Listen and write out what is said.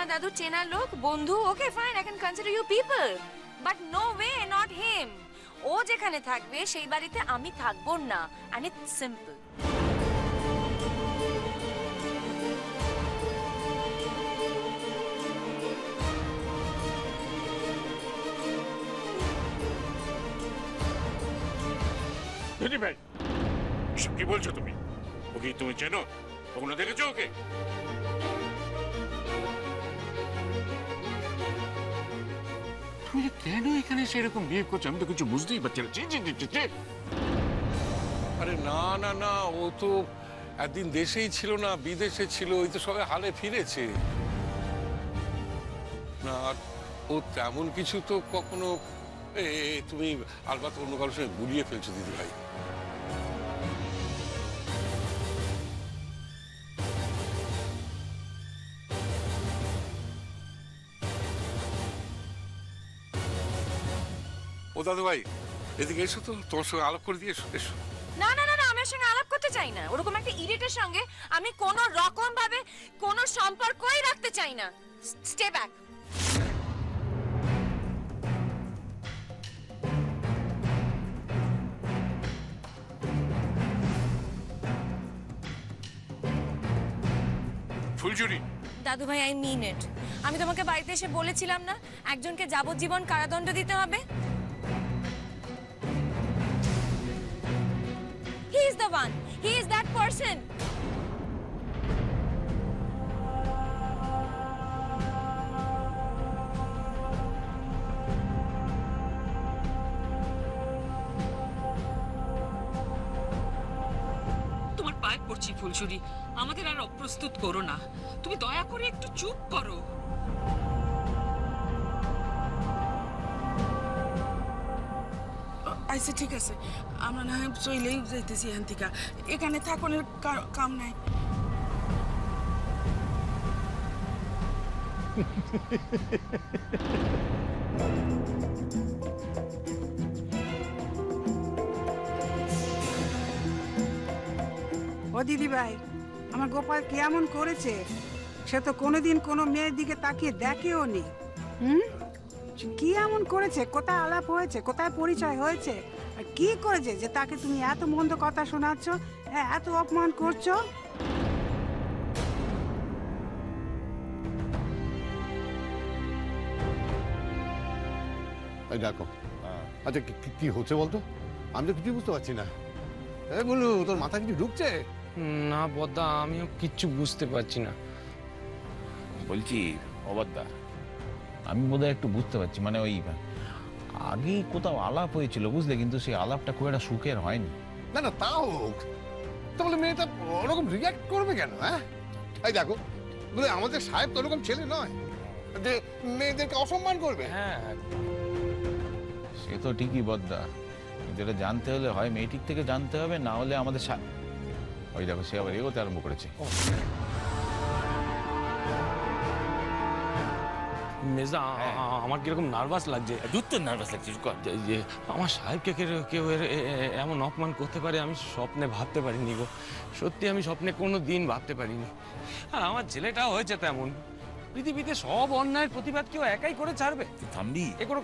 আমার দাদুর চেনার লোক, বন্ধু, okay fine, I can consider you people, but no way, not him. ও যেখানে থাকবে সেই বাড়িতে আমি থাকবো না, এন্ড ইটস সিম্পল। দিদি ভাই, এসব কি বলছো তুমি? ওকে তুমি চেনো? কখনো দেখেছো ওকে? তুমি কেন এখানে সেরকম বিহেভ করছো? আমি তো কিছু বুঝতেই পারছি না। আরে না না না, ও তো একদিন দেশেই ছিল না, বিদেশে ছিল, ওই তো সবাই হালে ফিরেছে। না, ও তেমন কিছু তো কখনো, তুমি আলবাত অন্য কারোর সঙ্গে গুলিয়ে ফেলছো দিদি ভাই। ও দাদু ভাই, এদিকে এসো তো, তোমার সঙ্গে আলাপ করে দিয়ে এসো। এসো। না না না না, আমি ওর সঙ্গে আলাপ করতে চাই না। ওরকম একটা ইডিয়েটের সঙ্গে আমি কোনো রকম ভাবে কোনো সম্পর্কই রাখতে চাই না। Stay back. ফুলঝুরি, দাদু ভাই, আই মিন ইট। আমি তোমাকে বাড়িতে এসে বলেছিলাম না একজনকে যাবজ্জীবন কারাদণ্ড দিতে হবে? He is the one. He is that person. তোমার পায়ে পড়ছি ফুলছুরি, আমাদের আর অপ্রস্তুত করো না। তুমি দয়া করে একটু চুপ করো। আচ্ছা ঠিক আছে, আমরা না হয় চলেই যাইতেছি এখান থেকে। এখানে থাকনের কাম নাই। ও দিদি ভাই, আমার গোপাল কি এমন করেছে? সে তো কোনোদিন কোনো মেয়ের দিকে তাকিয়ে দেখেও নি। কি এমন করেছে? কোথায় আলাপ হয়েছে, কোথায় পরিচয় হয়েছে, আর কি করেছে যে তাকে তুমি এত মন্দ কথা শোনাচ্ছ, হ্যাঁ, এত অপমান করছো? দেখো, আচ্ছা কি হচ্ছে বলতো? আমি তো কিছু বুঝতে পারছি না। বলু, তোর মাথা কিছু ঢুকছে? না বদ্দা, আমিও কিচ্ছু বুঝতে পারছি না। বলছি অবাদ্দা, আমি বোধহয় একটু বুঝতে পারছি। মানে ওই আগেই কোথাও আলাপ হয়েছিল বুঝলে, কিন্তু সেই আলাপটা খুব একটা সুখের হয়নি। না না, তা হোক, তাহলে মেয়েটা ওরকম রিয়াক্ট করবে কেন? হ্যাঁ, এই দেখো, বলে আমাদের সাহেব তো ওরকম ছেলে নয় যে মেয়েদেরকে অসম্মান করবে। হ্যাঁ, সে তো ঠিকই বদ্দা, যেটা জানতে হলে হয় মেয়েটির থেকে জানতে হবে, না হলে আমাদের ওই দেখো, সে আবার এগোতে আরম্ভ করেছে। মেজদা, আমার কিরকম নার্ভাস লাগছে। দূর তো নার্ভাস লাগছে যে আমার সাহেবকে কেউ এমন অপমান করতে পারে আমি স্বপ্নে ভাবতে পারিনি গো। সত্যি আমি স্বপ্নে কোনো দিন ভাবতে পারিনি। আর আমার ছেলেটাও হয়েছে তেমন। পৃথিবীতে সব অন্যায়ের প্রতিবাদ কেউ একাই করে ছাড়বে? থামবি? এ কোনো